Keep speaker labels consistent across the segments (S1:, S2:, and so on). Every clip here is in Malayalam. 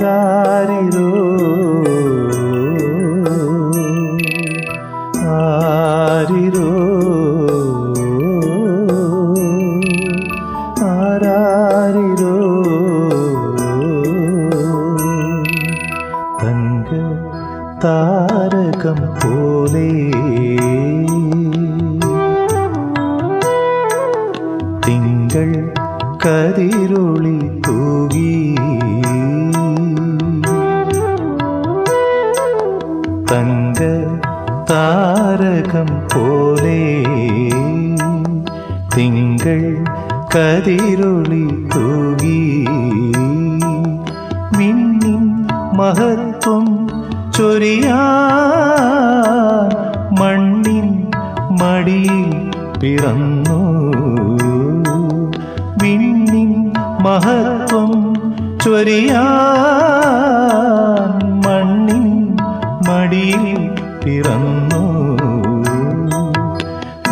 S1: ആരാരിരോ ആരിരോ ആരാരിരോ തങ്ക താരകം പോലെ തിങ്കൾ കതിരൊളി തൂകി തങ്ക താരകം പോലെ തിങ്കൾ കതിരൊളി തൂകി മിന്നിൻ മഹത്വം ചൊരിയാൻ മണ്ണിൻ മടിയിൽ പിറന്നു വിണ്ണിൻ മഹത്വം ചൊരിയാൻ മണ്ണിൻ മടിയിൽ പിറന്നു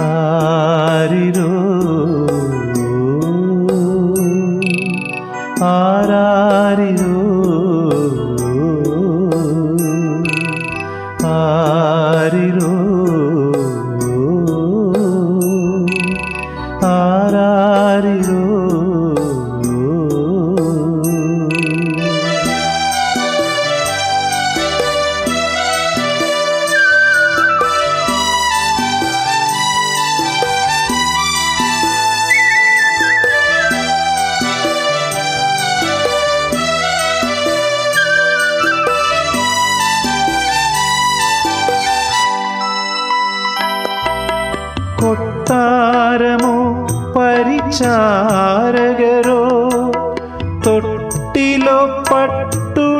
S1: ആരിരോ ആരാരിരോ ആരിരോ ആരാരിരോ കൊട്ടാരമോ പരിചാരകരോ തൊട്ടിലോ പട്ടുടയാടകളോ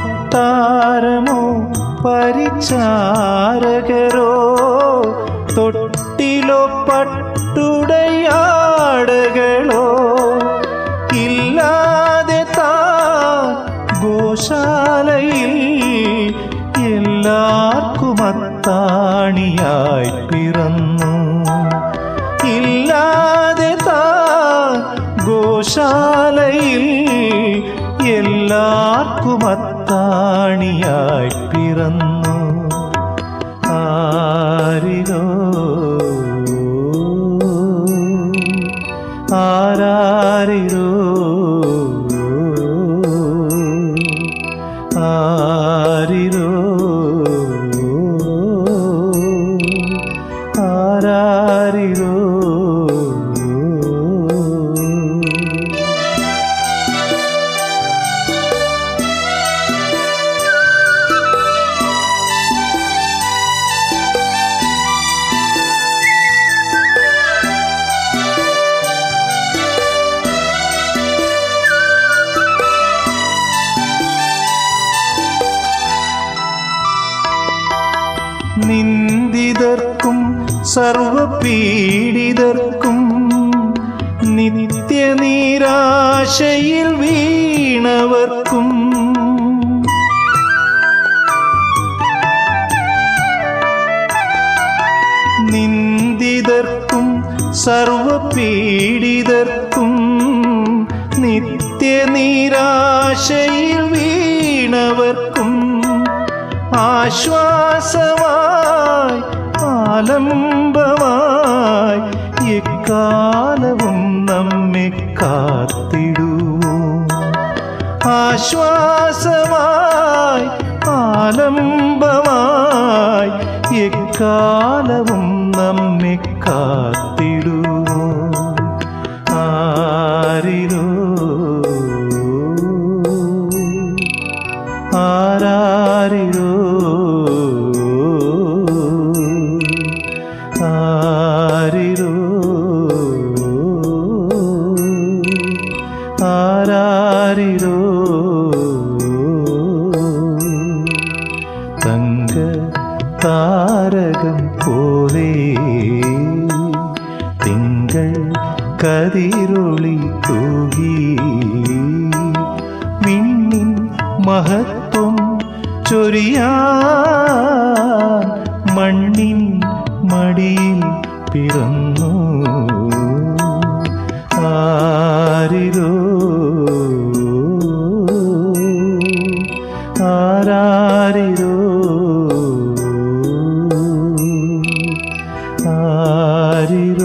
S1: കൊട്ടാരമോ പരിചാരകരോ തൊട്ടിലോ പട്ടുടയാടകളോ ഇല്ലാതെ ഗോശാലയിൽ എല്ലാവർക്കും അത്താണിയായി പിറന്നു ഇല്ലാതെ ഗോശാലയിൽ എല്ലാവർക്കും അത്താണിയായി പിറന്നു ആരിരോ ആരാരിരോ ആരിരോ ആരാരിരോ നിന്ദിതർക്കും സർവപീഡിതർക്കും നിത്യനിരാശയിൽ വീണവർക്കും നിന്ദിതർക്കും സർവപീഡിതർക്കും നിത്യനിരാശയിൽ വീണവർക്കും ആശ്വാസമായി ആലംബമായി എക്കാലവും നമ്മെ കാത്തിടുവോ ആശ്വാസമായി ആലംബമായി എക്കാലവും നമ്മെ കാത്തിടുവോ ആരിരോ ആരാരിരോ ആരിരോ ആരാരിരോ തങ്ക താരകം പോലെ തിങ്കൾ കതിരൊളി തൂകി വിണ്ണിൻ മഹത്വം ചൊരിയാൻ മണ്ണിൻ മടിയിൽ പിറന്നു ആരിരോ ആരാരിരോ ആരിരോ